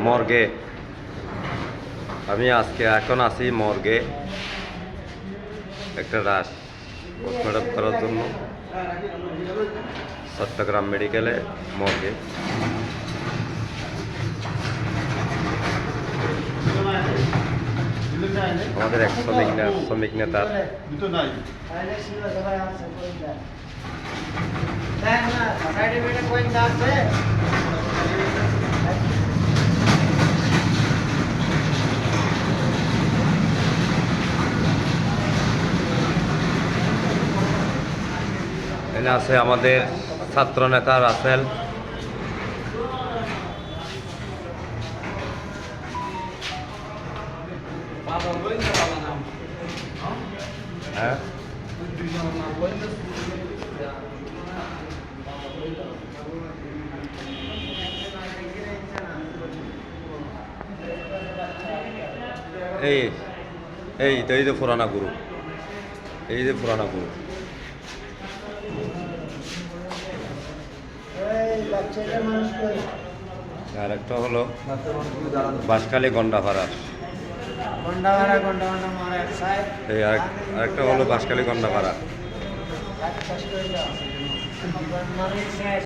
মর্গে আমি এখন আছি মর্গে একটা রাশ পোস্টমর্টম করার জন্য চট্টগ্রাম মেডিকেলে মর্গে। আমাদের এক শ্রমিক নেতার এখানে আছে আমাদের ছাত্র নেতা রাসেল। হ্যাঁ এই তো এই যে পুরানা গুরু, এই যে পুরানা গুরু। আর একটা হলো বাঁশখালী গন্ডাপাড়া, এই আরেকটা হলো বাঁশখালী গন্ডাপাড়া।